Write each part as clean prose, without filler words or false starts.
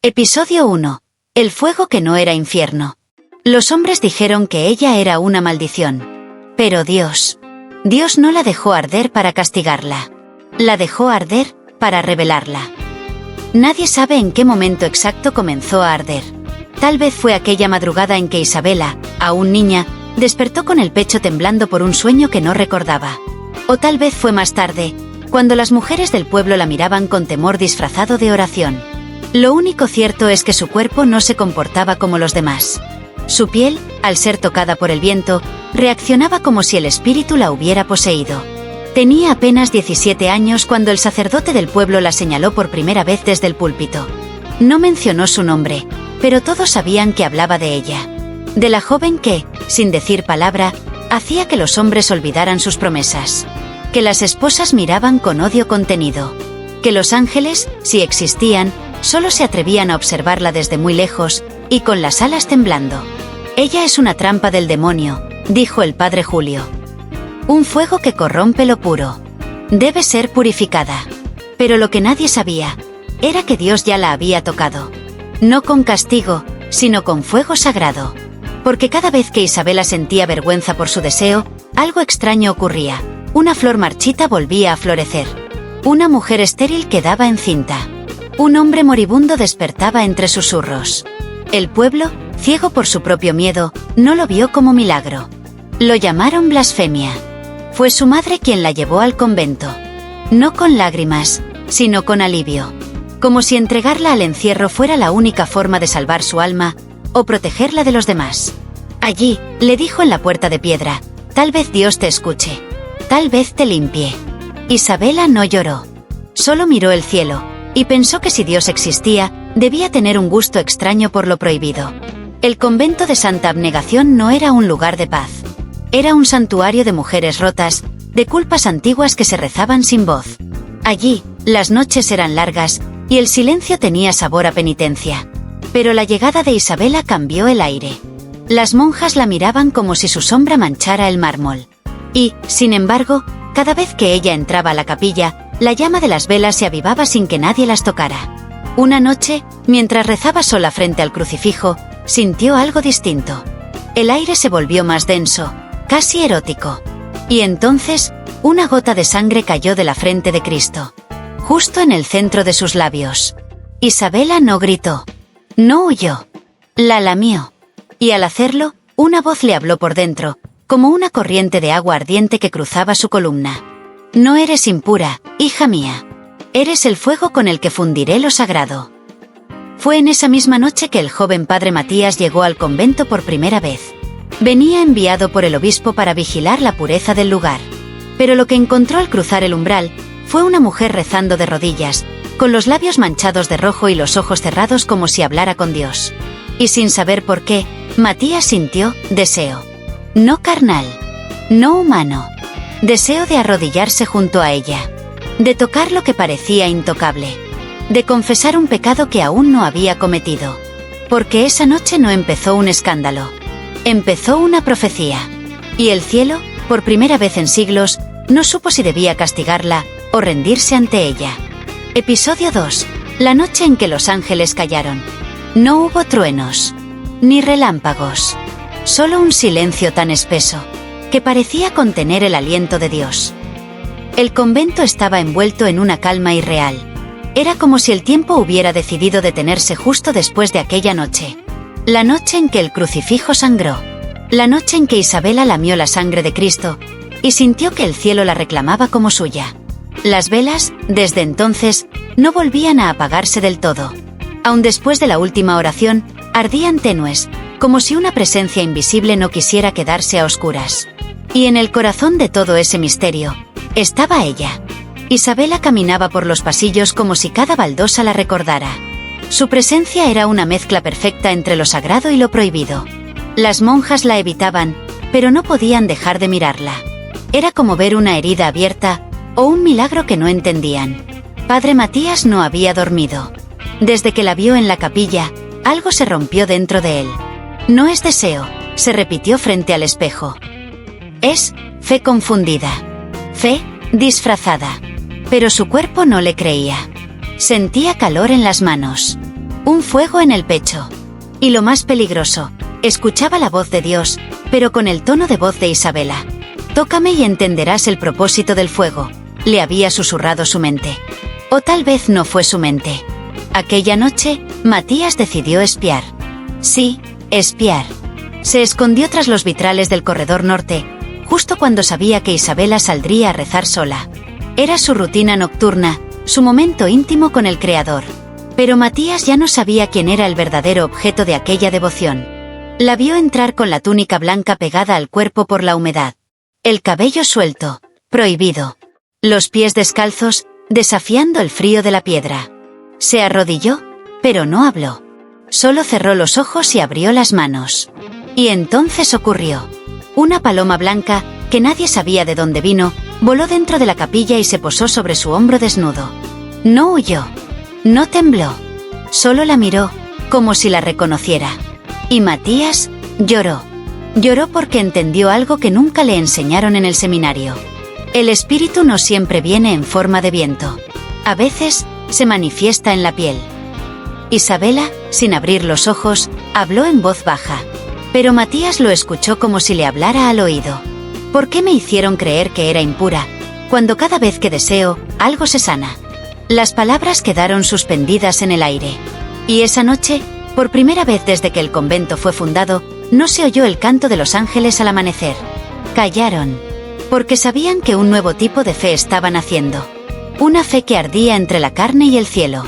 Episodio 1. El fuego que no era infierno. Los hombres dijeron que ella era una maldición. Pero Dios no la dejó arder para castigarla. La dejó arder para revelarla. Nadie sabe en qué momento exacto comenzó a arder. Tal vez fue aquella madrugada en que Isabela, aún niña, despertó con el pecho temblando por un sueño que no recordaba. O tal vez fue más tarde, cuando las mujeres del pueblo la miraban con temor disfrazado de oración. Lo único cierto es que su cuerpo no se comportaba como los demás. Su piel, al ser tocada por el viento, reaccionaba como si el espíritu la hubiera poseído. Tenía apenas 17 años cuando el sacerdote del pueblo la señaló por primera vez desde el púlpito. No mencionó su nombre, pero todos sabían que hablaba de ella. De la joven que, sin decir palabra, hacía que los hombres olvidaran sus promesas. Que las esposas miraban con odio contenido. Que los ángeles, si existían, solo se atrevían a observarla desde muy lejos, y con las alas temblando. Ella es una trampa del demonio, dijo el padre Julio. Un fuego que corrompe lo puro. Debe ser purificada. Pero lo que nadie sabía, era que Dios ya la había tocado. No con castigo, sino con fuego sagrado. Porque cada vez que Isabela sentía vergüenza por su deseo, algo extraño ocurría. Una flor marchita volvía a florecer. Una mujer estéril quedaba encinta. Un hombre moribundo despertaba entre susurros. El pueblo, ciego por su propio miedo, no lo vio como milagro. Lo llamaron blasfemia. Fue su madre quien la llevó al convento. No con lágrimas, sino con alivio. Como si entregarla al encierro fuera la única forma de salvar su alma, o protegerla de los demás. Allí, le dijo en la puerta de piedra, tal vez Dios te escuche. Tal vez te limpie. Isabela no lloró. Solo miró el cielo. Y pensó que si Dios existía, debía tener un gusto extraño por lo prohibido. El convento de Santa Abnegación no era un lugar de paz. Era un santuario de mujeres rotas, de culpas antiguas que se rezaban sin voz. Allí, las noches eran largas, y el silencio tenía sabor a penitencia. Pero la llegada de Isabela cambió el aire. Las monjas la miraban como si su sombra manchara el mármol. Y, sin embargo, cada vez que ella entraba a la capilla, la llama de las velas se avivaba sin que nadie las tocara. Una noche, mientras rezaba sola frente al crucifijo, sintió algo distinto. El aire se volvió más denso, casi erótico. Y entonces, una gota de sangre cayó de la frente de Cristo. Justo en el centro de sus labios. Isabela no gritó. No huyó. La lamió. Y al hacerlo, una voz le habló por dentro, como una corriente de agua ardiente que cruzaba su columna. No eres impura, hija mía. Eres el fuego con el que fundiré lo sagrado. Fue en esa misma noche que el joven padre Matías llegó al convento por primera vez. Venía enviado por el obispo para vigilar la pureza del lugar. Pero lo que encontró al cruzar el umbral, fue una mujer rezando de rodillas, con los labios manchados de rojo y los ojos cerrados como si hablara con Dios. Y sin saber por qué, Matías sintió deseo. No carnal. No humano. Deseo de arrodillarse junto a ella. De tocar lo que parecía intocable. De confesar un pecado que aún no había cometido. Porque esa noche no empezó un escándalo. Empezó una profecía. Y el cielo, por primera vez en siglos, no supo si debía castigarla o rendirse ante ella. Episodio 2. La noche en que los ángeles callaron. No hubo truenos. Ni relámpagos. Solo un silencio tan espeso que parecía contener el aliento de Dios. El convento estaba envuelto en una calma irreal. Era como si el tiempo hubiera decidido detenerse justo después de aquella noche. La noche en que el crucifijo sangró. La noche en que Isabela lamió la sangre de Cristo, y sintió que el cielo la reclamaba como suya. Las velas, desde entonces, no volvían a apagarse del todo. Aun después de la última oración, ardían tenues, como si una presencia invisible no quisiera quedarse a oscuras. Y en el corazón de todo ese misterio, estaba ella. Isabela caminaba por los pasillos como si cada baldosa la recordara. Su presencia era una mezcla perfecta entre lo sagrado y lo prohibido. Las monjas la evitaban, pero no podían dejar de mirarla. Era como ver una herida abierta, o un milagro que no entendían. Padre Matías no había dormido. Desde que la vio en la capilla, algo se rompió dentro de él. No es deseo, se repitió frente al espejo. Es fe confundida. Fe disfrazada. Pero su cuerpo no le creía. Sentía calor en las manos. un fuego en el pecho. Y lo más peligroso, escuchaba la voz de Dios, pero con el tono de voz de Isabela. «Tócame y entenderás el propósito del fuego», le había susurrado su mente. O tal vez no fue su mente. Aquella noche, Matías decidió espiar. Sí, espiar. Se escondió tras los vitrales del corredor norte, justo cuando sabía que Isabela saldría a rezar sola. Era su rutina nocturna, su momento íntimo con el Creador. Pero Matías ya no sabía quién era el verdadero objeto de aquella devoción. La vio entrar con la túnica blanca pegada al cuerpo por la humedad. El cabello suelto, prohibido. Los pies descalzos, desafiando el frío de la piedra. Se arrodilló, pero no habló. Solo cerró los ojos y abrió las manos. Y entonces ocurrió. Una paloma blanca, que nadie sabía de dónde vino, voló dentro de la capilla y se posó sobre su hombro desnudo. No huyó. No tembló. Solo la miró, como si la reconociera. Y Matías lloró. Lloró porque entendió algo que nunca le enseñaron en el seminario. El espíritu no siempre viene en forma de viento. A veces, se manifiesta en la piel. Isabela, sin abrir los ojos, habló en voz baja. Pero Matías lo escuchó como si le hablara al oído. ¿Por qué me hicieron creer que era impura, cuando cada vez que deseo, algo se sana? Las palabras quedaron suspendidas en el aire. Y esa noche, por primera vez desde que el convento fue fundado, no se oyó el canto de los ángeles al amanecer. Callaron. Porque sabían que un nuevo tipo de fe estaba naciendo. Una fe que ardía entre la carne y el cielo.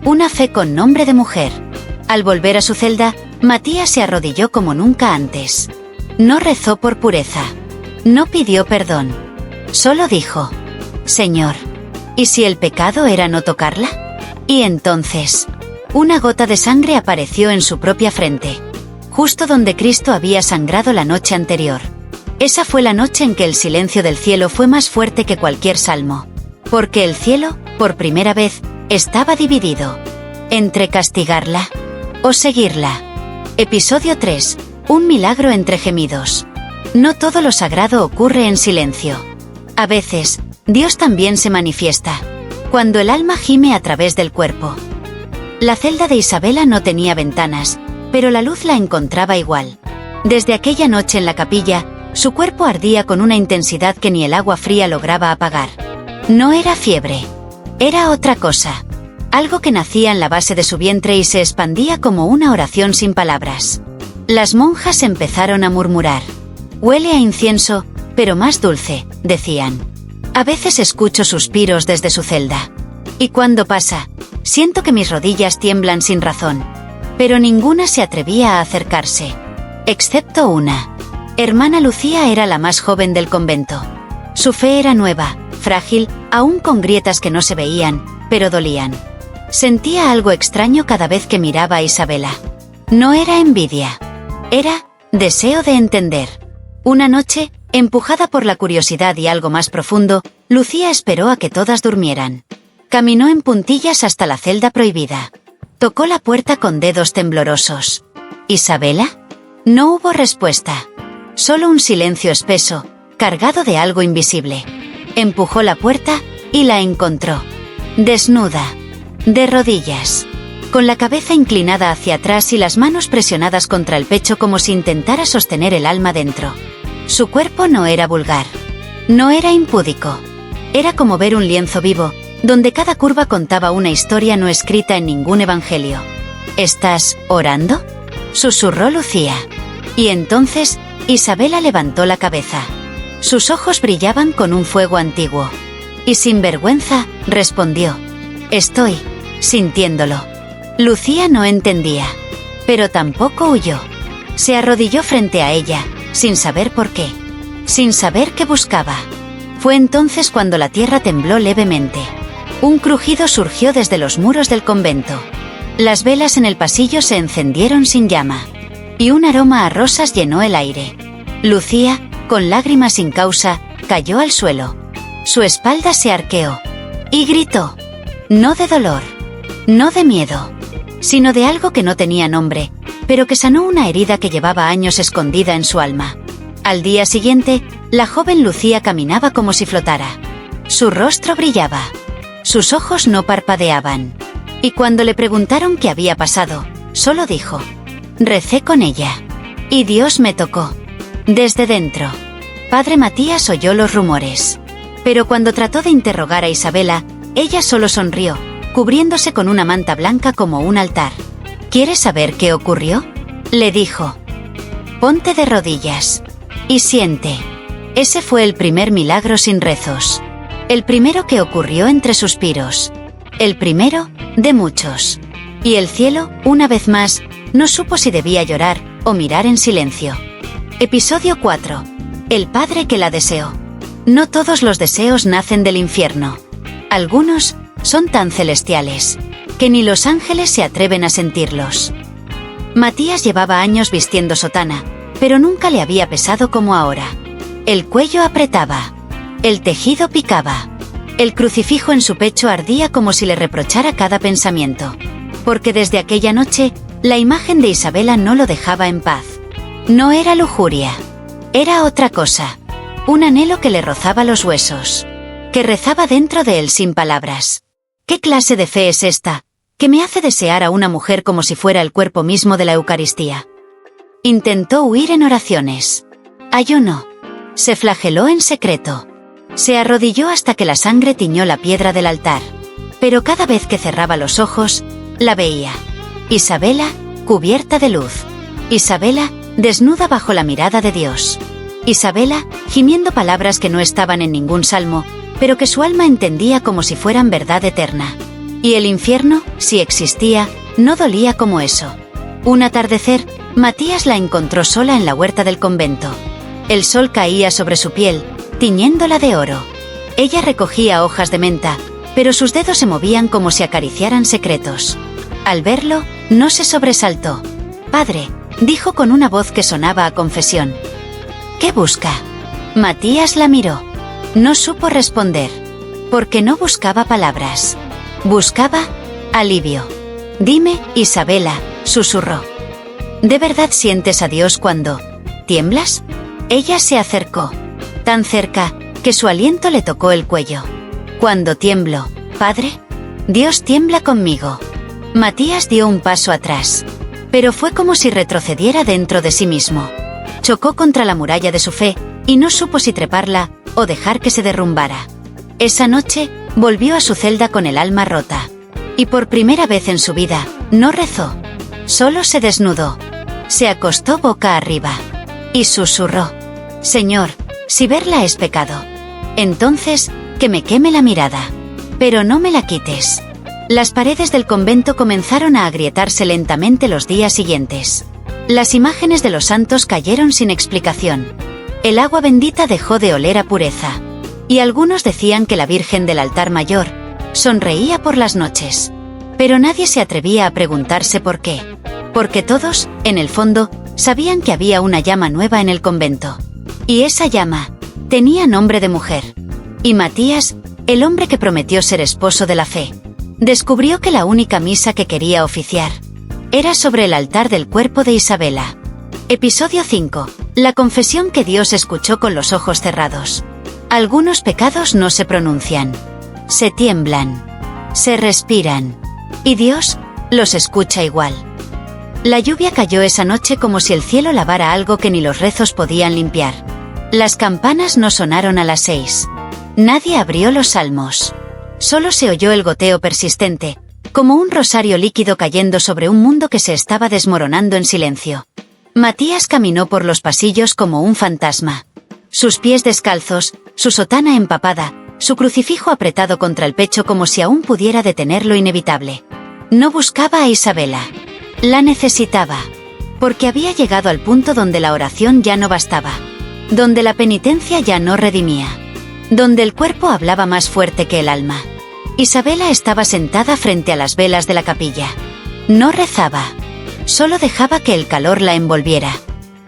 Una fe con nombre de mujer. Al volver a su celda, Matías se arrodilló como nunca antes. No rezó por pureza. No pidió perdón. Solo dijo: «Señor, ¿y si el pecado era no tocarla?». Y entonces, una gota de sangre apareció en su propia frente. Justo donde Cristo había sangrado la noche anterior. Esa fue la noche en que el silencio del cielo fue más fuerte que cualquier salmo. Porque el cielo, por primera vez, estaba dividido. Entre castigarla o seguirla. Episodio 3. Un milagro entre gemidos. No todo lo sagrado ocurre en silencio. A veces, Dios también se manifiesta. Cuando el alma gime a través del cuerpo. La celda de Isabela no tenía ventanas, pero la luz la encontraba igual. Desde aquella noche en la capilla, su cuerpo ardía con una intensidad que ni el agua fría lograba apagar. No era fiebre. Era otra cosa. Algo que nacía en la base de su vientre y se expandía como una oración sin palabras. Las monjas empezaron a murmurar. «Huele a incienso, pero más dulce», decían. A veces escucho suspiros desde su celda. Y cuando pasa, siento que mis rodillas tiemblan sin razón. Pero ninguna se atrevía a acercarse. Excepto una. Hermana Lucía era la más joven del convento. Su fe era nueva, frágil, aún con grietas que no se veían, pero dolían. Sentía algo extraño cada vez que miraba a Isabela. No era envidia. Era deseo de entender. Una noche, empujada por la curiosidad y algo más profundo, Lucía esperó a que todas durmieran. Caminó en puntillas hasta la celda prohibida. Tocó la puerta con dedos temblorosos. ¿Isabela? No hubo respuesta. Solo un silencio espeso, cargado de algo invisible. Empujó la puerta y la encontró. Desnuda. De rodillas. Con la cabeza inclinada hacia atrás y las manos presionadas contra el pecho como si intentara sostener el alma dentro. Su cuerpo no era vulgar. No era impúdico. Era como ver un lienzo vivo, donde cada curva contaba una historia no escrita en ningún evangelio. ¿Estás orando?, susurró Lucía. Y entonces, Isabela levantó la cabeza. Sus ojos brillaban con un fuego antiguo. Y sin vergüenza, respondió: «Estoy sintiéndolo». Lucía no entendía. Pero tampoco huyó. Se arrodilló frente a ella, sin saber por qué. Sin saber qué buscaba. Fue entonces cuando la tierra tembló levemente. Un crujido surgió desde los muros del convento. Las velas en el pasillo se encendieron sin llama. Y un aroma a rosas llenó el aire. Lucía, con lágrimas sin causa, cayó al suelo. Su espalda se arqueó. Y gritó. No de dolor. No de miedo. Sino de algo que no tenía nombre, pero que sanó una herida que llevaba años escondida en su alma. Al día siguiente, la joven Lucía caminaba como si flotara. Su rostro brillaba. Sus ojos no parpadeaban. Y cuando le preguntaron qué había pasado, solo dijo: recé con ella. Y Dios me tocó. Desde dentro. Padre Matías oyó los rumores. Pero cuando trató de interrogar a Isabela, ella solo sonrió, cubriéndose con una manta blanca como un altar. ¿Quieres saber qué ocurrió?, le dijo. Ponte de rodillas. Y siente. Ese fue el primer milagro sin rezos. El primero que ocurrió entre suspiros. El primero de muchos. Y el cielo, una vez más, no supo si debía llorar o mirar en silencio. Episodio 4. El padre que la deseó. No todos los deseos nacen del infierno. Algunos son tan celestiales que ni los ángeles se atreven a sentirlos. Matías llevaba años vistiendo sotana, pero nunca le había pesado como ahora. El cuello apretaba. El tejido picaba. El crucifijo en su pecho ardía como si le reprochara cada pensamiento. Porque desde aquella noche, la imagen de Isabela no lo dejaba en paz. No era lujuria. Era otra cosa. Un anhelo que le rozaba los huesos. Que rezaba dentro de él sin palabras. ¿Qué clase de fe es esta, que me hace desear a una mujer como si fuera el cuerpo mismo de la Eucaristía? Intentó huir en oraciones. Ayunó. Se flageló en secreto. Se arrodilló hasta que la sangre tiñó la piedra del altar. Pero cada vez que cerraba los ojos, la veía. Isabela, cubierta de luz. Isabela, desnuda bajo la mirada de Dios. Isabela, gimiendo palabras que no estaban en ningún salmo, pero que su alma entendía como si fueran verdad eterna. Y el infierno, si existía, no dolía como eso. Un atardecer, Matías la encontró sola en la huerta del convento. El sol caía sobre su piel, tiñéndola de oro. Ella recogía hojas de menta, pero sus dedos se movían como si acariciaran secretos. Al verlo, no se sobresaltó. «Padre», dijo con una voz que sonaba a confesión. «¿Qué busca?». Matías la miró. No supo responder. Porque no buscaba palabras. Buscaba alivio. «Dime, Isabela», susurró. «¿De verdad sientes a Dios cuando tiemblas?». Ella se acercó. Tan cerca, que su aliento le tocó el cuello. «Cuando tiemblo, padre, Dios tiembla conmigo». Matías dio un paso atrás. Pero fue como si retrocediera dentro de sí mismo. Chocó contra la muralla de su fe, y no supo si treparla o dejar que se derrumbara. Esa noche, volvió a su celda con el alma rota. Y por primera vez en su vida, no rezó. Solo se desnudó. Se acostó boca arriba. Y susurró: «Señor, si verla es pecado, entonces, que me queme la mirada. Pero no me la quites». Las paredes del convento comenzaron a agrietarse lentamente los días siguientes. Las imágenes de los santos cayeron sin explicación. El agua bendita dejó de oler a pureza. Y algunos decían que la Virgen del altar mayor sonreía por las noches. Pero nadie se atrevía a preguntarse por qué. Porque todos, en el fondo, sabían que había una llama nueva en el convento. Y esa llama tenía nombre de mujer. Y Matías, el hombre que prometió ser esposo de la fe, descubrió que la única misa que quería oficiar era sobre el altar del cuerpo de Isabela. Episodio 5. La confesión que Dios escuchó con los ojos cerrados. Algunos pecados no se pronuncian. Se tiemblan. Se respiran. Y Dios los escucha igual. La lluvia cayó esa noche como si el cielo lavara algo que ni los rezos podían limpiar. Las campanas no sonaron a las 6. Nadie abrió los salmos. Solo se oyó el goteo persistente, como un rosario líquido cayendo sobre un mundo que se estaba desmoronando en silencio. Matías caminó por los pasillos como un fantasma. Sus pies descalzos, su sotana empapada, su crucifijo apretado contra el pecho como si aún pudiera detener lo inevitable. No buscaba a Isabela. La necesitaba. Porque había llegado al punto donde la oración ya no bastaba. Donde la penitencia ya no redimía. Donde el cuerpo hablaba más fuerte que el alma. Isabela estaba sentada frente a las velas de la capilla. No rezaba. Solo dejaba que el calor la envolviera.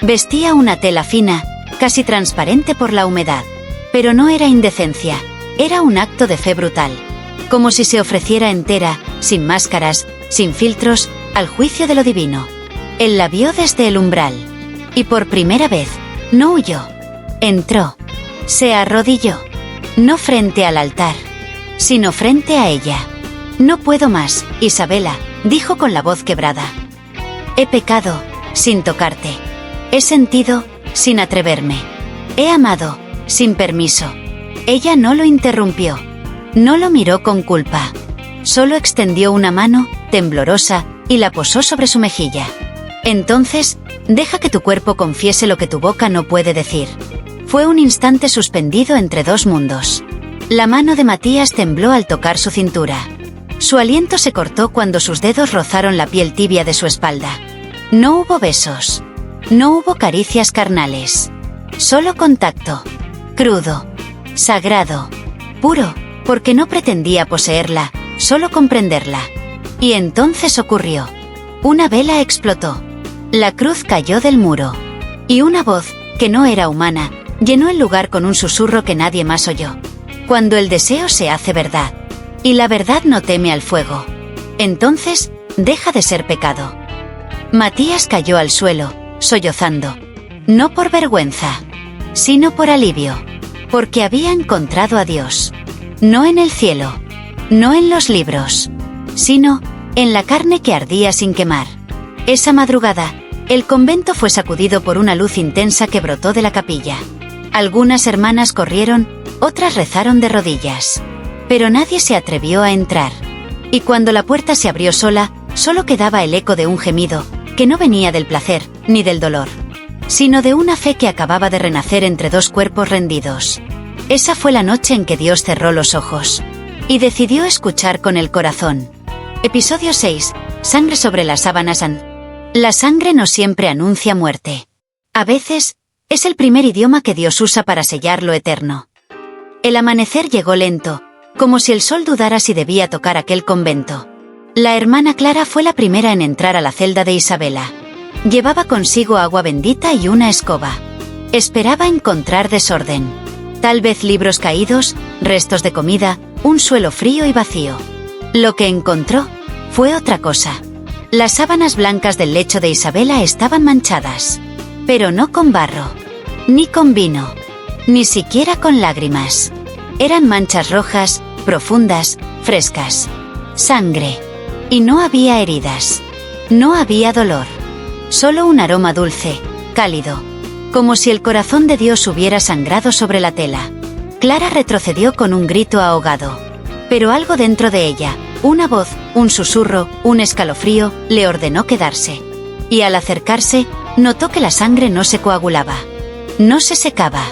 Vestía una tela fina, casi transparente por la humedad. Pero no era indecencia, era un acto de fe brutal. Como si se ofreciera entera, sin máscaras, sin filtros, al juicio de lo divino. Él la vio desde el umbral. Y por primera vez, no huyó. Entró. Se arrodilló. No frente al altar, sino frente a ella. No puedo más, Isabela, dijo con la voz quebrada. He pecado, sin tocarte. He sentido, sin atreverme. He amado, sin permiso. Ella no lo interrumpió. No lo miró con culpa. Solo extendió una mano, temblorosa, y la posó sobre su mejilla. Entonces, deja que tu cuerpo confiese lo que tu boca no puede decir. Fue un instante suspendido entre dos mundos. La mano de Matías tembló al tocar su cintura. Su aliento se cortó cuando sus dedos rozaron la piel tibia de su espalda. No hubo besos. No hubo caricias carnales. Solo contacto. Crudo. Sagrado. Puro, porque no pretendía poseerla, solo comprenderla. Y entonces ocurrió. Una vela explotó. La cruz cayó del muro. Y una voz, que no era humana, llenó el lugar con un susurro que nadie más oyó. Cuando el deseo se hace verdad. Y la verdad no teme al fuego. Entonces, deja de ser pecado. Matías cayó al suelo, sollozando. No por vergüenza, sino por alivio. Porque había encontrado a Dios. No en el cielo. No en los libros. Sino, en la carne que ardía sin quemar. Esa madrugada, el convento fue sacudido por una luz intensa que brotó de la capilla. Algunas hermanas corrieron, otras rezaron de rodillas. Pero nadie se atrevió a entrar. Y cuando la puerta se abrió sola, solo quedaba el eco de un gemido, que no venía del placer, ni del dolor, sino de una fe que acababa de renacer entre dos cuerpos rendidos. Esa fue la noche en que Dios cerró los ojos. Y decidió escuchar con el corazón. Episodio 6. Sangre sobre las sábanas. La sangre no siempre anuncia muerte. A veces, es el primer idioma que Dios usa para sellar lo eterno. El amanecer llegó lento, como si el sol dudara si debía tocar aquel convento. La hermana Clara fue la primera en entrar a la celda de Isabela. Llevaba consigo agua bendita y una escoba. Esperaba encontrar desorden. Tal vez libros caídos, restos de comida, un suelo frío y vacío. Lo que encontró fue otra cosa. Las sábanas blancas del lecho de Isabela estaban manchadas. Pero no con barro, ni con vino, ni siquiera con lágrimas. Eran manchas rojas, profundas, frescas. Sangre. Y no había heridas. No había dolor. Solo un aroma dulce, cálido. Como si el corazón de Dios hubiera sangrado sobre la tela. Clara retrocedió con un grito ahogado. Pero algo dentro de ella, una voz, un susurro, un escalofrío, le ordenó quedarse. Y al acercarse, notó que la sangre no se coagulaba. No se secaba.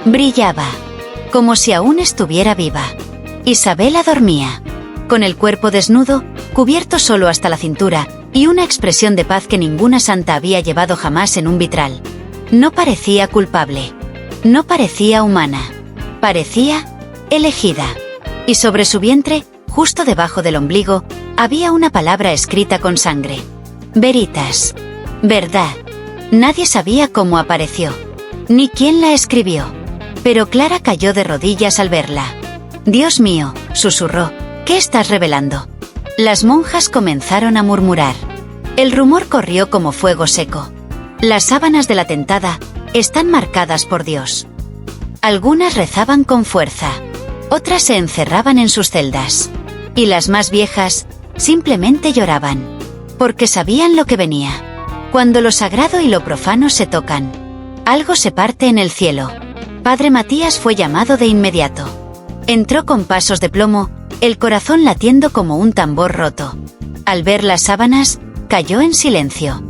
Brillaba. Como si aún estuviera viva. Isabela dormía. Con el cuerpo desnudo, cubierto solo hasta la cintura, y una expresión de paz que ninguna santa había llevado jamás en un vitral. No parecía culpable. No parecía humana. Parecía elegida. Y sobre su vientre, justo debajo del ombligo, había una palabra escrita con sangre. Veritas. Verdad. Nadie sabía cómo apareció. Ni quién la escribió. Pero Clara cayó de rodillas al verla. Dios mío, susurró, ¿qué estás revelando? Las monjas comenzaron a murmurar. El rumor corrió como fuego seco. Las sábanas de la tentada están marcadas por Dios. Algunas rezaban con fuerza. Otras se encerraban en sus celdas. Y las más viejas, simplemente lloraban. Porque sabían lo que venía. Cuando lo sagrado y lo profano se tocan, algo se parte en el cielo. Padre Matías fue llamado de inmediato. Entró con pasos de plomo, el corazón latiendo como un tambor roto. Al ver las sábanas, cayó en silencio.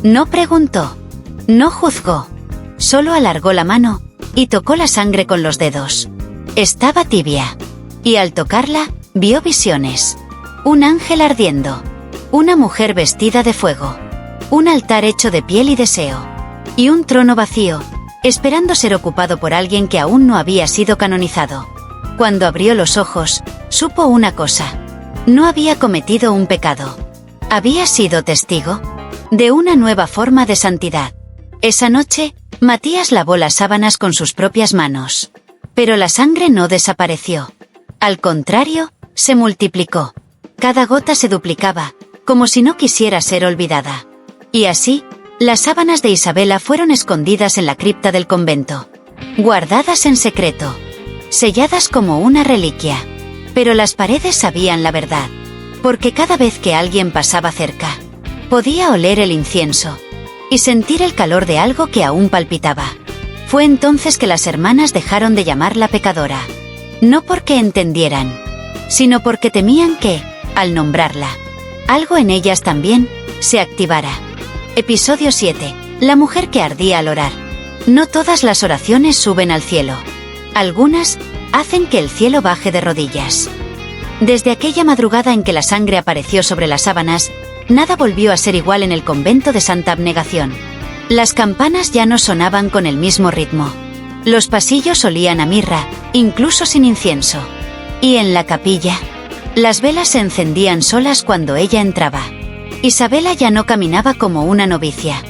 No preguntó. No juzgó. Solo alargó la mano y tocó la sangre con los dedos. Estaba tibia. Y al tocarla, vio visiones. Un ángel ardiendo. Una mujer vestida de fuego. Un altar hecho de piel y deseo. Y un trono vacío, esperando ser ocupado por alguien que aún no había sido canonizado. Cuando abrió los ojos, supo una cosa. No había cometido un pecado. Había sido testigo de una nueva forma de santidad. Esa noche, Matías lavó las sábanas con sus propias manos. Pero la sangre no desapareció. Al contrario, se multiplicó. Cada gota se duplicaba, como si no quisiera ser olvidada. Y así, las sábanas de Isabela fueron escondidas en la cripta del convento. Guardadas en secreto. Selladas como una reliquia. Pero las paredes sabían la verdad. porque cada vez que alguien pasaba cerca, podía oler el incienso y sentir el calor de algo que aún palpitaba. Fue entonces que las hermanas dejaron de llamarla pecadora, no porque entendieran, sino porque temían que, al nombrarla, algo en ellas también se activara. Episodio 7. La mujer que ardía al orar. No todas las oraciones suben al cielo. Algunas hacen que el cielo baje de rodillas. Desde aquella madrugada en que la sangre apareció sobre las sábanas, nada volvió a ser igual en el convento de Santa Abnegación. Las campanas ya no sonaban con el mismo ritmo. Los pasillos olían a mirra, incluso sin incienso. Y en la capilla, las velas se encendían solas cuando ella entraba. Isabela ya no caminaba como una novicia,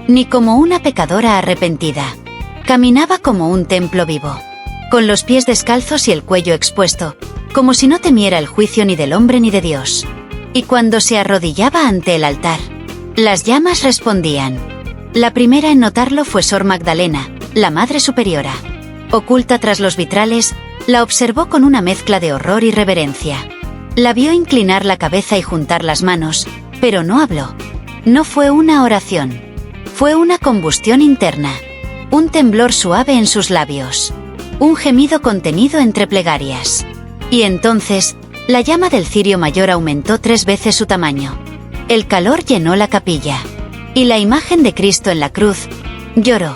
ni como una pecadora arrepentida. Caminaba como un templo vivo, con los pies descalzos y el cuello expuesto, como si no temiera el juicio ni del hombre ni de Dios. Y cuando se arrodillaba ante el altar, las llamas respondían. La primera en notarlo fue Sor Magdalena, la Madre Superiora. Oculta tras los vitrales, la observó con una mezcla de horror y reverencia. La vio inclinar la cabeza y juntar las manos, pero no habló. No fue una oración. Fue una combustión interna. Un temblor suave en sus labios. Un gemido contenido entre plegarias. Y entonces, la llama del cirio mayor aumentó 3 veces su tamaño. El calor llenó la capilla. Y la imagen de Cristo en la cruz lloró.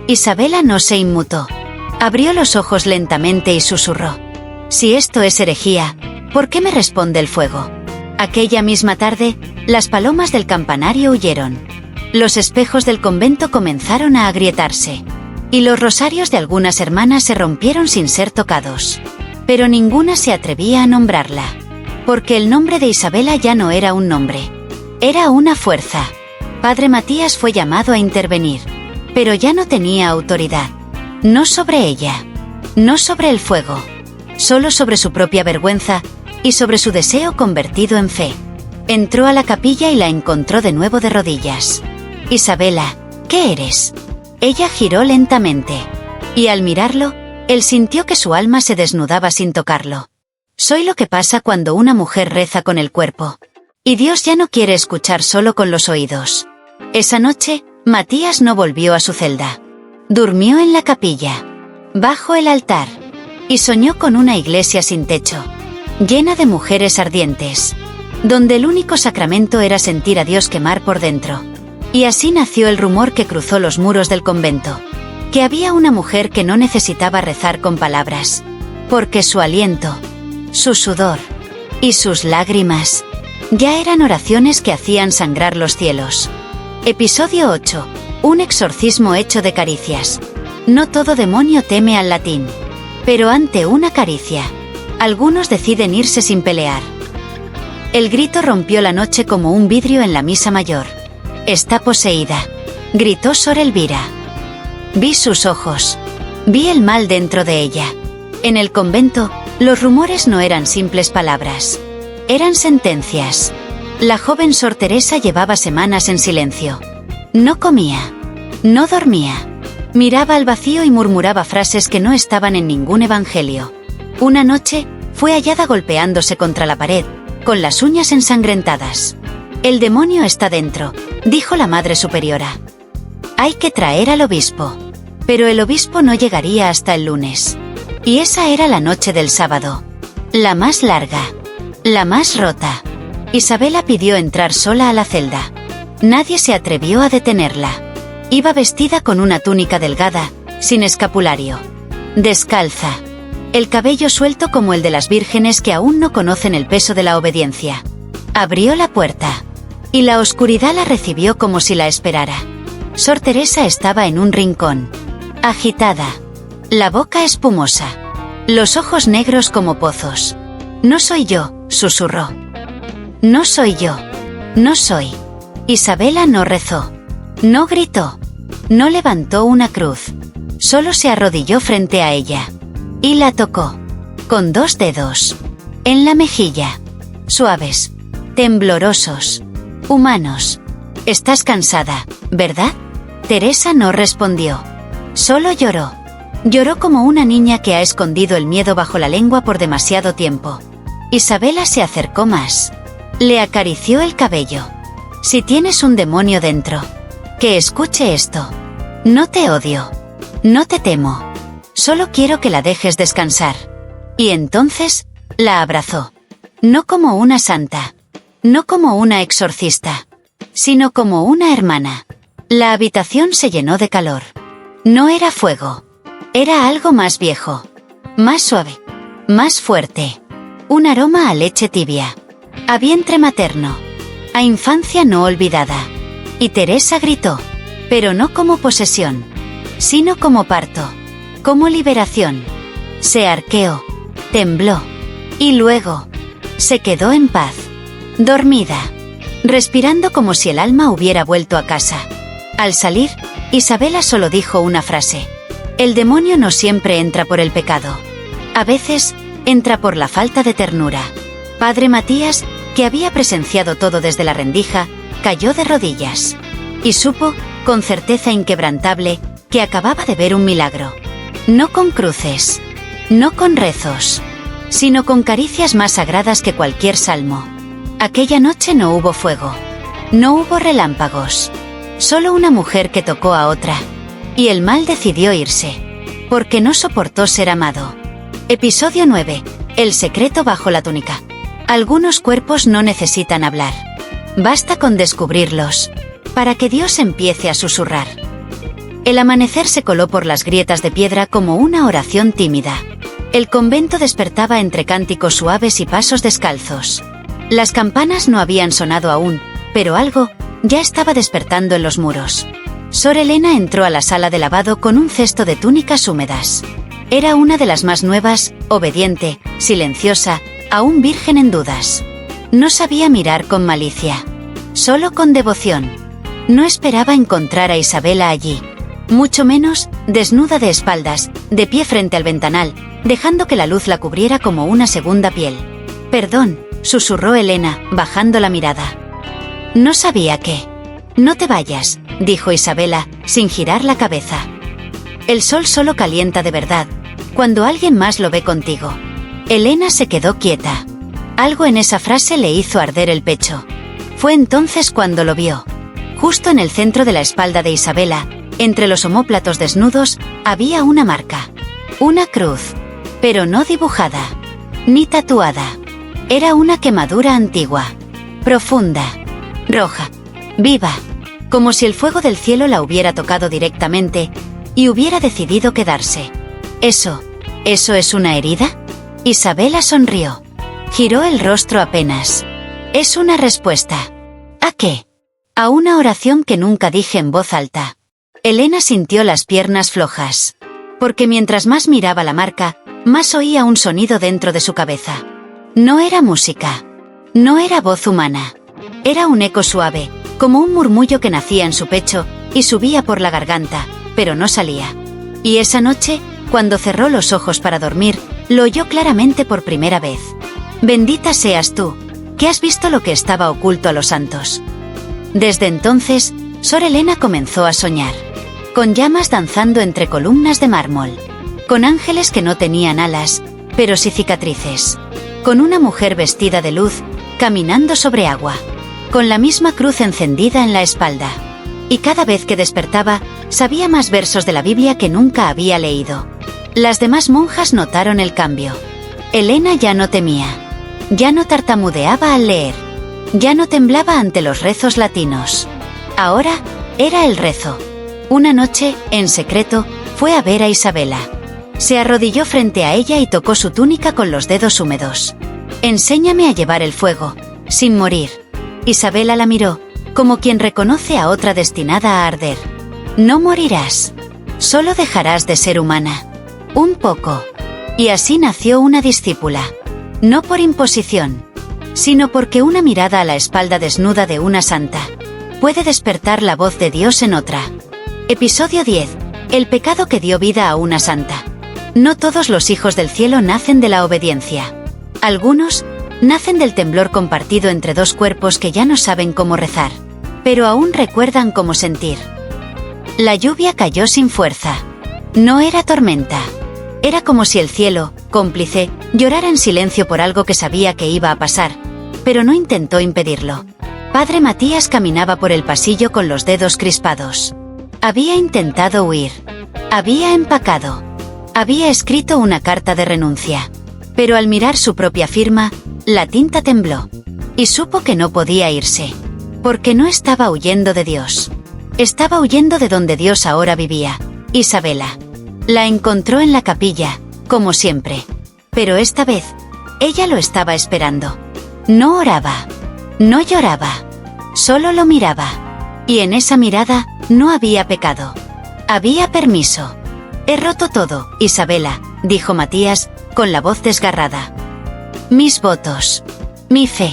Isabela no se inmutó. Abrió los ojos lentamente y susurró. Si esto es herejía, ¿por qué me responde el fuego? Aquella misma tarde, las palomas del campanario huyeron. Los espejos del convento comenzaron a agrietarse. Y los rosarios de algunas hermanas se rompieron sin ser tocados. Pero ninguna se atrevía a nombrarla. Porque el nombre de Isabela ya no era un nombre. Era una fuerza. Padre Matías fue llamado a intervenir. Pero ya no tenía autoridad. No sobre ella. No sobre el fuego. Solo sobre su propia vergüenza y sobre su deseo convertido en fe. Entró a la capilla y la encontró de nuevo de rodillas. Isabela, ¿qué eres? Ella giró lentamente. Y al mirarlo, él sintió que su alma se desnudaba sin tocarlo. Soy lo que pasa cuando una mujer reza con el cuerpo. Y Dios ya no quiere escuchar solo con los oídos. Esa noche, Matías no volvió a su celda. Durmió en la capilla, bajo el altar, y soñó con una iglesia sin techo, llena de mujeres ardientes, donde el único sacramento era sentir a Dios quemar por dentro. Y así nació el rumor que cruzó los muros del convento, que había una mujer que no necesitaba rezar con palabras, porque su aliento, su sudor y sus lágrimas ya eran oraciones que hacían sangrar los cielos. Episodio 8. Un exorcismo hecho de caricias. No todo demonio teme al latín. Pero ante una caricia, algunos deciden irse sin pelear. El grito rompió la noche como un vidrio en la misa mayor. Está poseída, gritó Sor Elvira. Vi sus ojos. Vi el mal dentro de ella. En el convento, los rumores no eran simples palabras. Eran sentencias. La joven Sor Teresa llevaba semanas en silencio. No comía. No dormía. Miraba al vacío y murmuraba frases que no estaban en ningún evangelio. Una noche, fue hallada golpeándose contra la pared, con las uñas ensangrentadas. El demonio está dentro, dijo la Madre Superiora. Hay que traer al obispo. Pero el obispo no llegaría hasta el lunes. Y esa era la noche del sábado. La más larga. La más rota. Isabela pidió entrar sola a la celda. Nadie se atrevió a detenerla. Iba vestida con una túnica delgada, sin escapulario. Descalza. El cabello suelto como el de las vírgenes que aún no conocen el peso de la obediencia. Abrió la puerta. Y la oscuridad la recibió como si la esperara. Sor Teresa estaba en un rincón. Agitada. La boca espumosa. Los ojos negros como pozos. No soy yo, susurró. No soy yo. No soy. Isabela no rezó. No gritó. No levantó una cruz. Solo se arrodilló frente a ella. Y la tocó. Con 2 dedos. En la mejilla. Suaves. Temblorosos. Humanos. Estás cansada, ¿verdad? Teresa no respondió. Solo lloró. Lloró como una niña que ha escondido el miedo bajo la lengua por demasiado tiempo. Isabela se acercó más. Le acarició el cabello. Si tienes un demonio dentro, que escuche esto. No te odio. No te temo. Solo quiero que la dejes descansar. Y entonces, la abrazó. No como una santa. No como una exorcista. Sino como una hermana. La habitación se llenó de calor. No era fuego. Era algo más viejo. Más suave. Más fuerte. Un aroma a leche tibia. A vientre materno. A infancia no olvidada. Y Teresa gritó. Pero no como posesión. Sino como parto. Como liberación. Se arqueó. Tembló. Y luego. Se quedó en paz. Dormida. Respirando como si el alma hubiera vuelto a casa. Al salir, Isabela solo dijo una frase. El demonio no siempre entra por el pecado. A veces, entra por la falta de ternura. Padre Matías, que había presenciado todo desde la rendija, cayó de rodillas. Y supo, con certeza inquebrantable, que acababa de ver un milagro. No con cruces. No con rezos. Sino con caricias más sagradas que cualquier salmo. Aquella noche no hubo fuego. No hubo relámpagos. Solo una mujer que tocó a otra. Y el mal decidió irse. Porque no soportó ser amado. Episodio 9. El secreto bajo la túnica. Algunos cuerpos no necesitan hablar. Basta con descubrirlos. Para que Dios empiece a susurrar. El amanecer se coló por las grietas de piedra como una oración tímida. El convento despertaba entre cánticos suaves y pasos descalzos. Las campanas no habían sonado aún, pero algo ya estaba despertando en los muros. Sor Elena entró a la sala de lavado con un cesto de túnicas húmedas. Era una de las más nuevas, obediente, silenciosa, aún virgen en dudas. No sabía mirar con malicia. Solo con devoción. No esperaba encontrar a Isabela allí. Mucho menos, desnuda de espaldas, de pie frente al ventanal, dejando que la luz la cubriera como una segunda piel. Perdón, susurró Elena, bajando la mirada. No sabía qué. No te vayas, dijo Isabela, sin girar la cabeza. El sol solo calienta de verdad, cuando alguien más lo ve contigo. Elena se quedó quieta. Algo en esa frase le hizo arder el pecho. Fue entonces cuando lo vio. Justo en el centro de la espalda de Isabela, entre los omóplatos desnudos, había una marca. Una cruz. Pero no dibujada. Ni tatuada. Era una quemadura antigua. Profunda. Roja. Viva. Como si el fuego del cielo la hubiera tocado directamente, y hubiera decidido quedarse. ¿Eso es una herida? Isabela sonrió. Giró el rostro apenas. Es una respuesta. ¿A qué? A una oración que nunca dije en voz alta. Elena sintió las piernas flojas. Porque mientras más miraba la marca, más oía un sonido dentro de su cabeza. No era música. No era voz humana. Era un eco suave, como un murmullo que nacía en su pecho, y subía por la garganta, pero no salía. Y esa noche, cuando cerró los ojos para dormir, lo oyó claramente por primera vez. Bendita seas tú, que has visto lo que estaba oculto a los santos. Desde entonces, Sor Elena comenzó a soñar. Con llamas danzando entre columnas de mármol. Con ángeles que no tenían alas, pero sí cicatrices. Con una mujer vestida de luz, caminando sobre agua. Con la misma cruz encendida en la espalda. Y cada vez que despertaba, sabía más versos de la Biblia que nunca había leído. Las demás monjas notaron el cambio. Elena ya no temía. Ya no tartamudeaba al leer. Ya no temblaba ante los rezos latinos. Ahora, era el rezo. Una noche, en secreto, fue a ver a Isabela. Se arrodilló frente a ella y tocó su túnica con los dedos húmedos. Enséñame a llevar el fuego, sin morir. Isabela la miró, como quien reconoce a otra destinada a arder. No morirás. Solo dejarás de ser humana. Un poco. Y así nació una discípula. No por imposición, sino porque una mirada a la espalda desnuda de una santa puede despertar la voz de Dios en otra. Episodio 10. El pecado que dio vida a una santa. No todos los hijos del cielo nacen de la obediencia. Algunos nacen del temblor compartido entre dos cuerpos que ya no saben cómo rezar, pero aún recuerdan cómo sentir. La lluvia cayó sin fuerza. No era tormenta. Era como si el cielo, cómplice, llorara en silencio por algo que sabía que iba a pasar, pero no intentó impedirlo. Padre Matías caminaba por el pasillo con los dedos crispados. Había intentado huir. Había empacado. Había escrito una carta de renuncia. Pero al mirar su propia firma, la tinta tembló. Y supo que no podía irse. Porque no estaba huyendo de Dios. Estaba huyendo de donde Dios ahora vivía, Isabela. La encontró en la capilla, como siempre. Pero esta vez, ella lo estaba esperando. No oraba. No lloraba. Solo lo miraba. Y en esa mirada, no había pecado. Había permiso. He roto todo, Isabela, dijo Matías, con la voz desgarrada. Mis votos. Mi fe.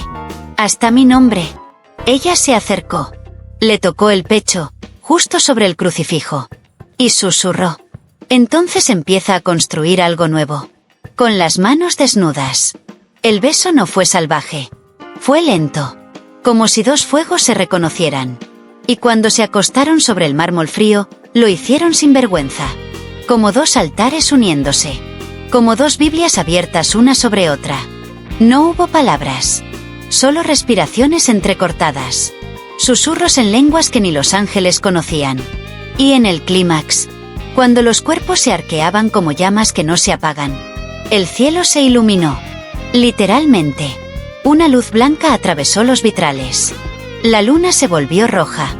Hasta mi nombre. Ella se acercó. Le tocó el pecho, justo sobre el crucifijo. Y susurró. Entonces empieza a construir algo nuevo. Con las manos desnudas. El beso no fue salvaje. Fue lento. Como si dos fuegos se reconocieran. Y cuando se acostaron sobre el mármol frío, lo hicieron sin vergüenza. Como dos altares uniéndose. Como dos Biblias abiertas una sobre otra. No hubo palabras. Solo respiraciones entrecortadas. Susurros en lenguas que ni los ángeles conocían. Y en el clímax, cuando los cuerpos se arqueaban como llamas que no se apagan, el cielo se iluminó. Literalmente. Una luz blanca atravesó los vitrales. La luna se volvió roja.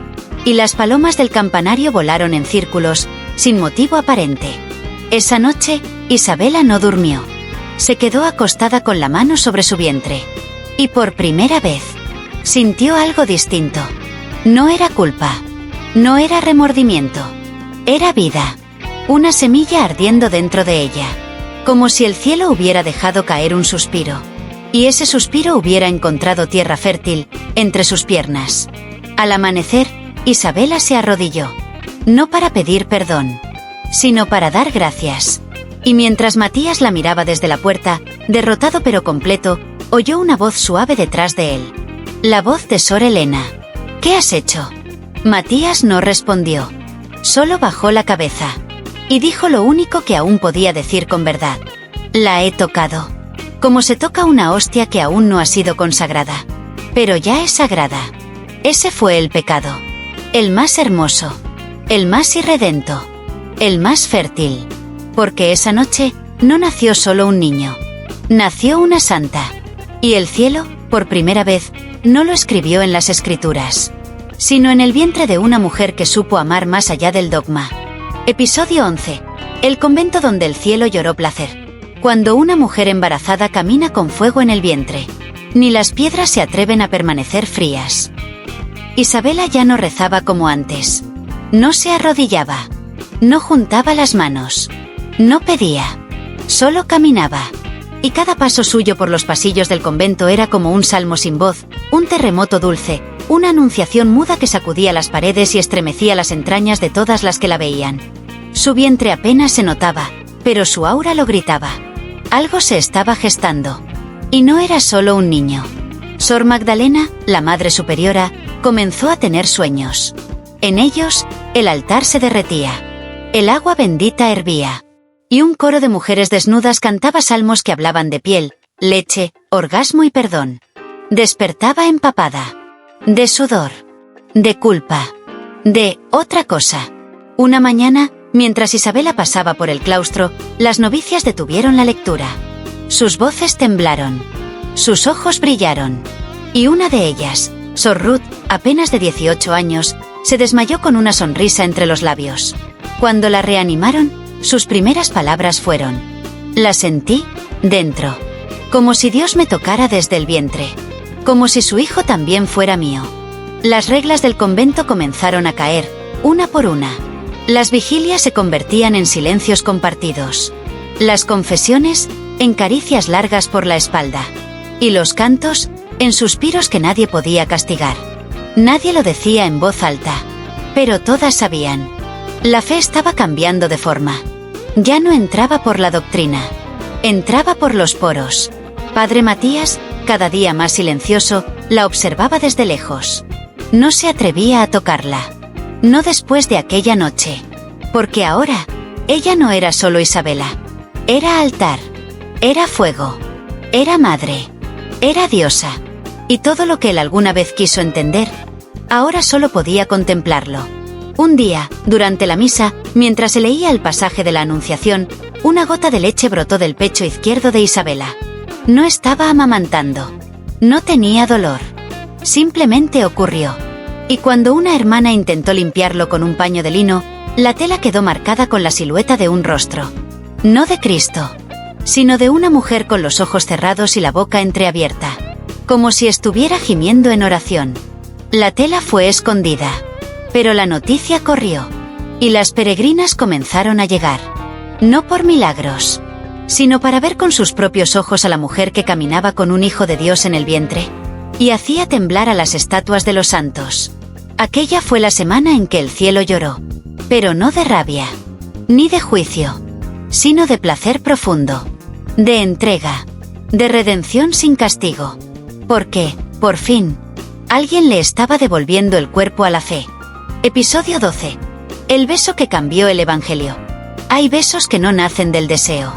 Y las palomas del campanario volaron en círculos, sin motivo aparente. Esa noche, Isabela no durmió. Se quedó acostada con la mano sobre su vientre. Y por primera vez, sintió algo distinto. No era culpa. No era remordimiento. Era vida. Una semilla ardiendo dentro de ella. Como si el cielo hubiera dejado caer un suspiro. Y ese suspiro hubiera encontrado tierra fértil, entre sus piernas. Al amanecer, Isabela se arrodilló. No para pedir perdón, sino para dar gracias. Y mientras Matías la miraba desde la puerta, derrotado pero completo, oyó una voz suave detrás de él. La voz de Sor Elena. ¿Qué has hecho? Matías no respondió. Solo bajó la cabeza. Y dijo lo único que aún podía decir con verdad. La he tocado. Como se toca una hostia que aún no ha sido consagrada. Pero ya es sagrada. Ese fue el pecado. El más hermoso. El más irredento. El más fértil. Porque esa noche, no nació solo un niño. Nació una santa. Y el cielo, por primera vez, no lo escribió en las escrituras, sino en el vientre de una mujer que supo amar más allá del dogma. Episodio 11. El convento donde el cielo lloró placer. Cuando una mujer embarazada camina con fuego en el vientre, ni las piedras se atreven a permanecer frías. Isabela ya no rezaba como antes. No se arrodillaba. No juntaba las manos. No pedía. Solo caminaba. Y cada paso suyo por los pasillos del convento era como un salmo sin voz, un terremoto dulce, una anunciación muda que sacudía las paredes y estremecía las entrañas de todas las que la veían. Su vientre apenas se notaba, pero su aura lo gritaba. Algo se estaba gestando. Y no era solo un niño. Sor Magdalena, la Madre Superiora, comenzó a tener sueños. En ellos, el altar se derretía. El agua bendita hervía. Y un coro de mujeres desnudas cantaba salmos que hablaban de piel, leche, orgasmo y perdón. Despertaba empapada. De sudor. De culpa. De otra cosa. Una mañana, mientras Isabela pasaba por el claustro, las novicias detuvieron la lectura. Sus voces temblaron. Sus ojos brillaron. Y una de ellas, Sor Ruth, apenas de 18 años, se desmayó con una sonrisa entre los labios. Cuando la reanimaron, sus primeras palabras fueron: la sentí dentro. Como si Dios me tocara desde el vientre. Como si su hijo también fuera mío. Las reglas del convento comenzaron a caer, una por una. Las vigilias se convertían en silencios compartidos. Las confesiones, en caricias largas por la espalda. Y los cantos, en suspiros que nadie podía castigar. Nadie lo decía en voz alta. Pero todas sabían. La fe estaba cambiando de forma. Ya no entraba por la doctrina. Entraba por los poros. Padre Matías, cada día más silencioso, la observaba desde lejos. No se atrevía a tocarla. No después de aquella noche. Porque ahora, ella no era solo Isabela. Era altar. Era fuego. Era madre. Era diosa. Y todo lo que él alguna vez quiso entender, ahora solo podía contemplarlo. Un día, durante la misa, mientras se leía el pasaje de la Anunciación, una gota de leche brotó del pecho izquierdo de Isabela. No estaba amamantando. No tenía dolor. Simplemente ocurrió. Y cuando una hermana intentó limpiarlo con un paño de lino, la tela quedó marcada con la silueta de un rostro. No de Cristo, sino de una mujer con los ojos cerrados y la boca entreabierta, como si estuviera gimiendo en oración. La tela fue escondida, pero la noticia corrió, y las peregrinas comenzaron a llegar. No por milagros, sino para ver con sus propios ojos a la mujer que caminaba con un hijo de Dios en el vientre, y hacía temblar a las estatuas de los santos. Aquella fue la semana en que el cielo lloró, pero no de rabia, ni de juicio, sino de placer profundo, de entrega, de redención sin castigo. Porque, por fin, alguien le estaba devolviendo el cuerpo a la fe. Episodio 12. El beso que cambió el Evangelio. Hay besos que no nacen del deseo,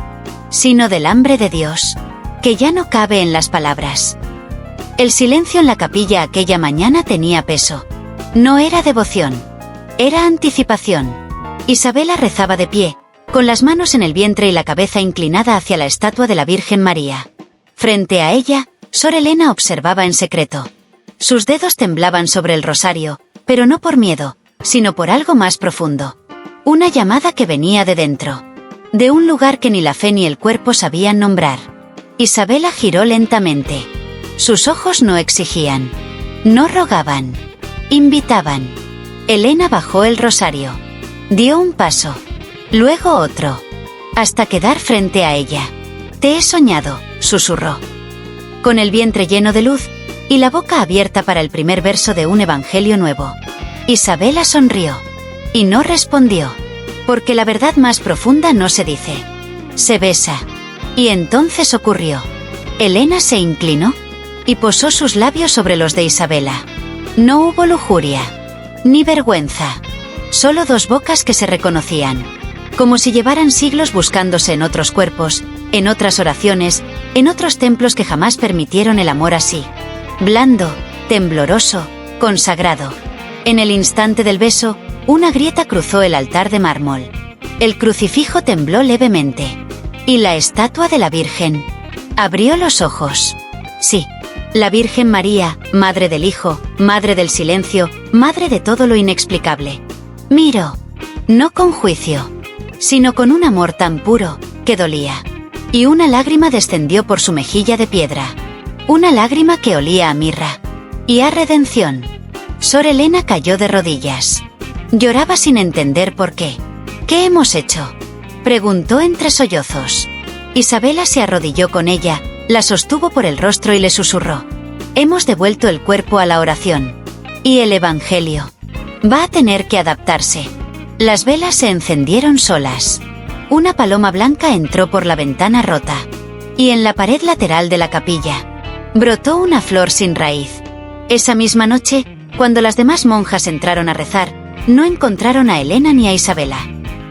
sino del hambre de Dios, que ya no cabe en las palabras. El silencio en la capilla aquella mañana tenía peso. No era devoción, era anticipación. Isabela rezaba de pie, con las manos en el vientre y la cabeza inclinada hacia la estatua de la Virgen María. Frente a ella, Sor Elena observaba en secreto. Sus dedos temblaban sobre el rosario, pero no por miedo, sino por algo más profundo. Una llamada que venía de dentro, de un lugar que ni la fe ni el cuerpo sabían nombrar. Isabela giró lentamente. Sus ojos no exigían, no rogaban, invitaban. Elena bajó el rosario. Dio un paso, luego otro, hasta quedar frente a ella. «Te he soñado», susurró. Con el vientre lleno de luz, y la boca abierta para el primer verso de un evangelio nuevo. Isabela sonrió. Y no respondió. Porque la verdad más profunda no se dice. Se besa. Y entonces ocurrió. Elena se inclinó y posó sus labios sobre los de Isabela. No hubo lujuria, ni vergüenza. Solo dos bocas que se reconocían. Como si llevaran siglos buscándose en otros cuerpos, en otras oraciones, en otros templos que jamás permitieron el amor así. Blando, tembloroso, consagrado. En el instante del beso, una grieta cruzó el altar de mármol. El crucifijo tembló levemente. Y la estatua de la Virgen abrió los ojos. Sí, la Virgen María, Madre del Hijo, Madre del Silencio, Madre de todo lo inexplicable. Miró, no con juicio, sino con un amor tan puro, que dolía. Y una lágrima descendió por su mejilla de piedra. Una lágrima que olía a mirra. Y a redención. Sor Elena cayó de rodillas. Lloraba sin entender por qué. «¿Qué hemos hecho?», preguntó entre sollozos. Isabela se arrodilló con ella, la sostuvo por el rostro y le susurró. «Hemos devuelto el cuerpo a la oración. Y el Evangelio va a tener que adaptarse». Las velas se encendieron solas. Una paloma blanca entró por la ventana rota. Y en la pared lateral de la capilla brotó una flor sin raíz. Esa misma noche, cuando las demás monjas entraron a rezar, no encontraron a Elena ni a Isabela.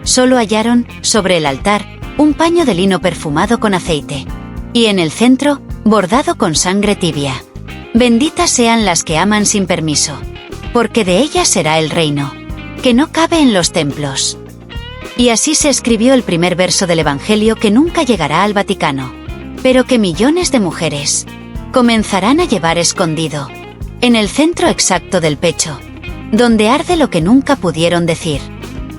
Solo hallaron, sobre el altar, un paño de lino perfumado con aceite. Y en el centro, bordado con sangre tibia. Benditas sean las que aman sin permiso, porque de ellas será el reino, que no cabe en los templos. Y así se escribió el primer verso del Evangelio que nunca llegará al Vaticano, pero que millones de mujeres comenzarán a llevar escondido, en el centro exacto del pecho, donde arde lo que nunca pudieron decir.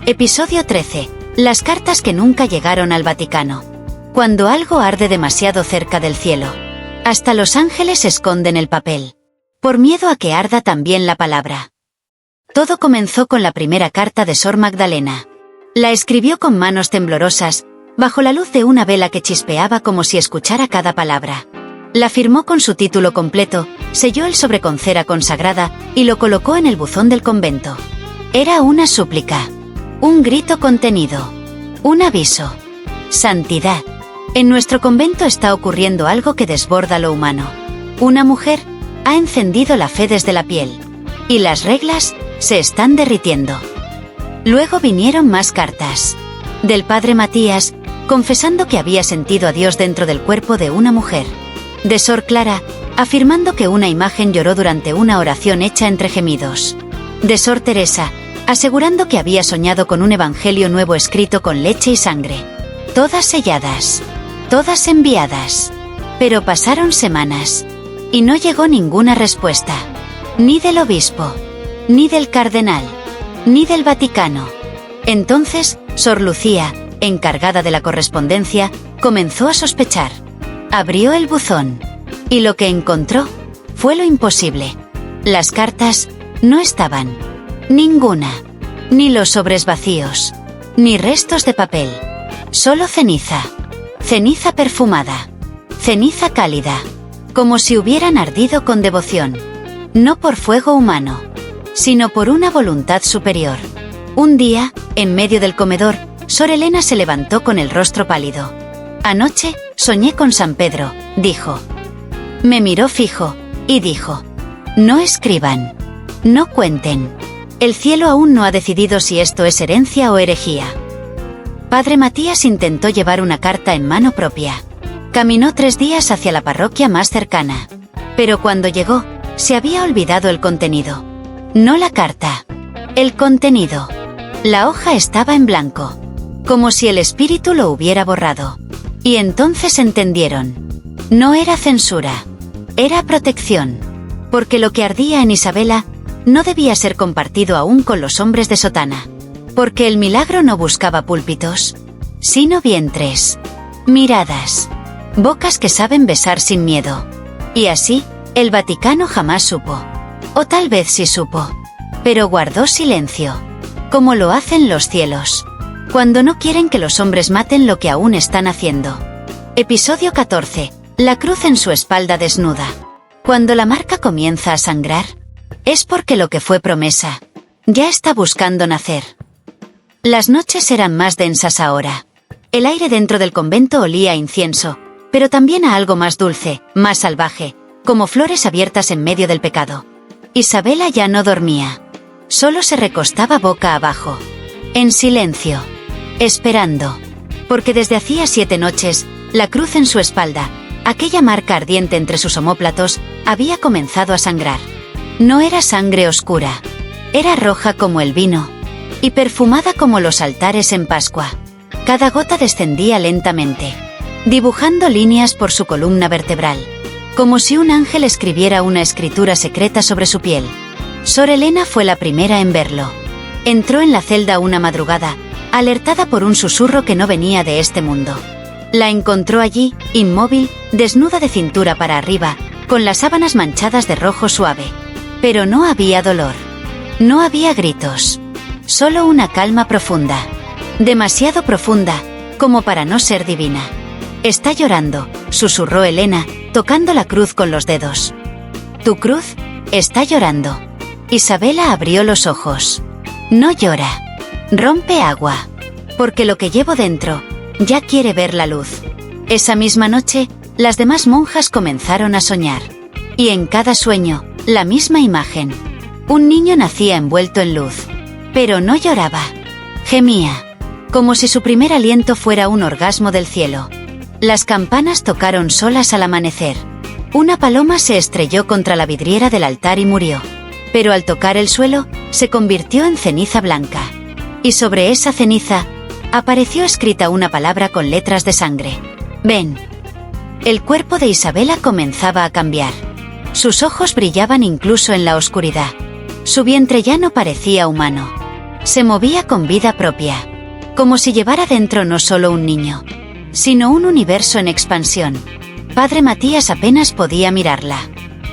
Episodio 13. Las cartas que nunca llegaron al Vaticano. Cuando algo arde demasiado cerca del cielo, hasta los ángeles esconden el papel, por miedo a que arda también la palabra. Todo comenzó con la primera carta de Sor Magdalena. La escribió con manos temblorosas, bajo la luz de una vela que chispeaba como si escuchara cada palabra. La firmó con su título completo, selló el sobre con cera consagrada y lo colocó en el buzón del convento. Era una súplica, un grito contenido, un aviso. Santidad. En nuestro convento está ocurriendo algo que desborda lo humano. Una mujer ha encendido la fe desde la piel. Y las reglas se están derritiendo. Luego vinieron más cartas. Del padre Matías, confesando que había sentido a Dios dentro del cuerpo de una mujer. De Sor Clara, afirmando que una imagen lloró durante una oración hecha entre gemidos. De Sor Teresa, asegurando que había soñado con un evangelio nuevo escrito con leche y sangre. Todas selladas. Todas enviadas. Pero pasaron semanas. Y no llegó ninguna respuesta. Ni del obispo. Ni del cardenal. Ni del Vaticano. Entonces, Sor Lucía, encargada de la correspondencia, comenzó a sospechar. Abrió el buzón. Y lo que encontró fue lo imposible. Las cartas no estaban. Ninguna. Ni los sobres vacíos. Ni restos de papel. Solo ceniza. Ceniza perfumada. Ceniza cálida. Como si hubieran ardido con devoción. No por fuego humano, sino por una voluntad superior. Un día, en medio del comedor, Sor Elena se levantó con el rostro pálido. Anoche, soñé con San Pedro, dijo. Me miró fijo, y dijo. No escriban. No cuenten. El cielo aún no ha decidido si esto es herencia o herejía. Padre Matías intentó llevar una carta en mano propia. Caminó 3 días hacia la parroquia más cercana. Pero cuando llegó, se había olvidado el contenido. No la carta. El contenido. La hoja estaba en blanco. Como si el espíritu lo hubiera borrado. Y entonces entendieron. No era censura. Era protección. Porque lo que ardía en Isabela no debía ser compartido aún con los hombres de sotana. Porque el milagro no buscaba púlpitos, sino vientres, miradas, bocas que saben besar sin miedo. Y así, el Vaticano jamás supo. O tal vez sí supo. Pero guardó silencio. Como lo hacen los cielos. Cuando no quieren que los hombres maten lo que aún están haciendo. Episodio 14. La cruz en su espalda desnuda. Cuando la marca comienza a sangrar, es porque lo que fue promesa ya está buscando nacer. Las noches eran más densas ahora. El aire dentro del convento olía a incienso, pero también a algo más dulce, más salvaje, como flores abiertas en medio del pecado. Isabela ya no dormía. Solo se recostaba boca abajo. En silencio. Esperando. Porque desde hacía 7 noches, la cruz en su espalda, aquella marca ardiente entre sus omóplatos, había comenzado a sangrar. No era sangre oscura. Era roja como el vino. Y perfumada como los altares en Pascua. Cada gota descendía lentamente, dibujando líneas por su columna vertebral, como si un ángel escribiera una escritura secreta sobre su piel. Sor Elena fue la primera en verlo. Entró en la celda una madrugada, alertada por un susurro que no venía de este mundo. La encontró allí, inmóvil, desnuda de cintura para arriba, con las sábanas manchadas de rojo suave. Pero no había dolor. No había gritos. Solo una calma profunda. Demasiado profunda, como para no ser divina. Está llorando, susurró Elena, tocando la cruz con los dedos. Tu cruz está llorando. Isabela abrió los ojos. No llora. Rompe agua. Porque lo que llevo dentro ya quiere ver la luz. Esa misma noche, las demás monjas comenzaron a soñar. Y en cada sueño, la misma imagen. Un niño nacía envuelto en luz. Pero no lloraba. Gemía. Como si su primer aliento fuera un orgasmo del cielo. Las campanas tocaron solas al amanecer. Una paloma se estrelló contra la vidriera del altar y murió. Pero al tocar el suelo, se convirtió en ceniza blanca. Y sobre esa ceniza, apareció escrita una palabra con letras de sangre. Ven. El cuerpo de Isabela comenzaba a cambiar. Sus ojos brillaban incluso en la oscuridad. Su vientre ya no parecía humano. Se movía con vida propia. Como si llevara dentro no solo un niño, sino un universo en expansión. Padre Matías apenas podía mirarla.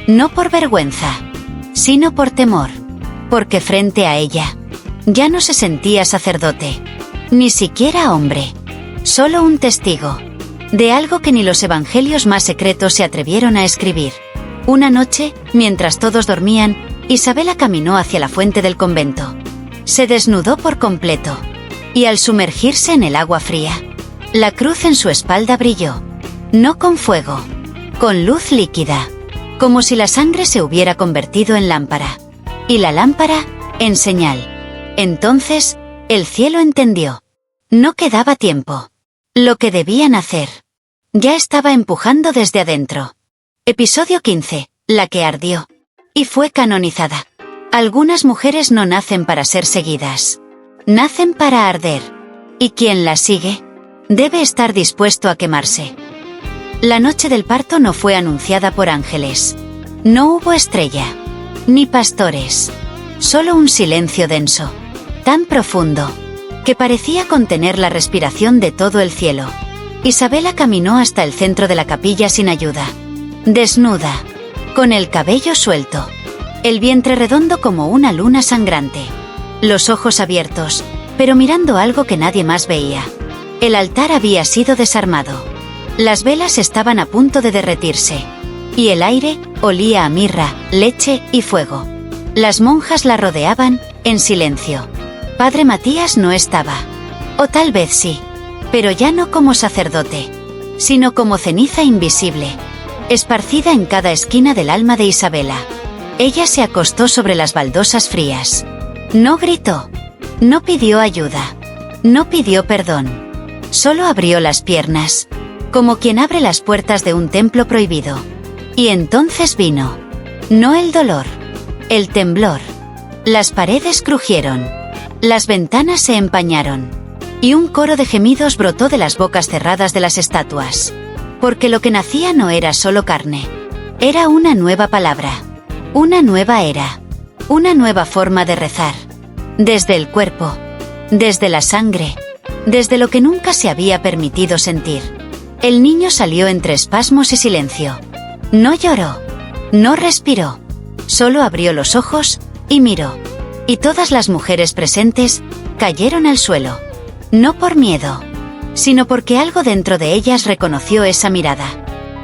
No por vergüenza, sino por temor. Porque frente a ella, ya no se sentía sacerdote. Ni siquiera hombre. Solo un testigo. De algo que ni los evangelios más secretos se atrevieron a escribir. Una noche, mientras todos dormían, Isabela caminó hacia la fuente del convento. Se desnudó por completo. Y al sumergirse en el agua fría, la cruz en su espalda brilló. No con fuego, con luz líquida. Como si la sangre se hubiera convertido en lámpara. Y la lámpara, en señal. Entonces, el cielo entendió. No quedaba tiempo. Lo que debían hacer. Ya estaba empujando desde adentro. Episodio 15. La que ardió. Y fue canonizada. Algunas mujeres no nacen para ser seguidas. Nacen para arder. Y quien las sigue, debe estar dispuesto a quemarse. La noche del parto no fue anunciada por ángeles. No hubo estrella. Ni pastores. Solo un silencio denso. Tan profundo, que parecía contener la respiración de todo el cielo. Isabela caminó hasta el centro de la capilla sin ayuda. Desnuda. Con el cabello suelto. El vientre redondo como una luna sangrante. Los ojos abiertos, pero mirando algo que nadie más veía. El altar había sido desarmado. Las velas estaban a punto de derretirse. Y el aire olía a mirra, leche y fuego. Las monjas la rodeaban, en silencio. Padre Matías no estaba. O tal vez sí. Pero ya no como sacerdote, sino como ceniza invisible, esparcida en cada esquina del alma de Isabela. Ella se acostó sobre las baldosas frías. No gritó. No pidió ayuda. No pidió perdón. Solo abrió las piernas, como quien abre las puertas de un templo prohibido. Y entonces vino. No el dolor. El temblor. Las paredes crujieron. Las ventanas se empañaron. Y un coro de gemidos brotó de las bocas cerradas de las estatuas. Porque lo que nacía no era solo carne. Era una nueva palabra. Una nueva era. Una nueva forma de rezar. Desde el cuerpo. Desde la sangre. Desde lo que nunca se había permitido sentir. El niño salió entre espasmos y silencio. No lloró. No respiró. Solo abrió los ojos y miró. Y todas las mujeres presentes cayeron al suelo. No por miedo, sino porque algo dentro de ellas reconoció esa mirada.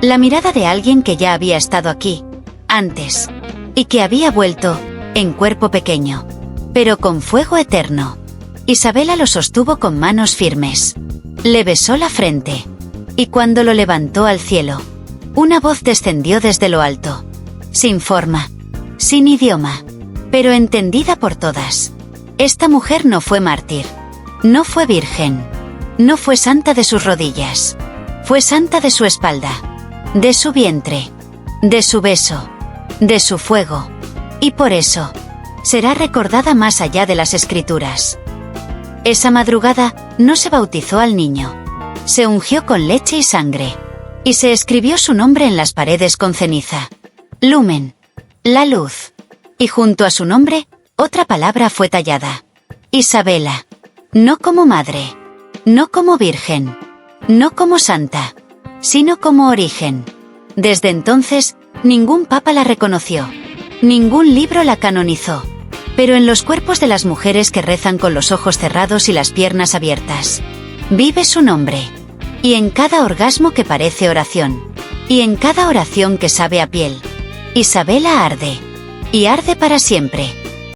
La mirada de alguien que ya había estado aquí, antes, y que había vuelto, en cuerpo pequeño, pero con fuego eterno. Isabela lo sostuvo con manos firmes. Le besó la frente. Y cuando lo levantó al cielo, una voz descendió desde lo alto. Sin forma, sin idioma, pero entendida por todas. Esta mujer no fue mártir. No fue virgen. No fue santa de sus rodillas. Fue santa de su espalda. De su vientre. De su beso. De su fuego. Y por eso, será recordada más allá de las escrituras. Esa madrugada, no se bautizó al niño. Se ungió con leche y sangre. Y se escribió su nombre en las paredes con ceniza. Lumen. La luz. Y junto a su nombre, otra palabra fue tallada. Isabela. No como madre. No como virgen. No como santa. Sino como origen. Desde entonces, ningún papa la reconoció. Ningún libro la canonizó. Pero en los cuerpos de las mujeres que rezan con los ojos cerrados y las piernas abiertas, vive su nombre. Y en cada orgasmo que parece oración. Y en cada oración que sabe a piel. Isabela arde. Y arde para siempre.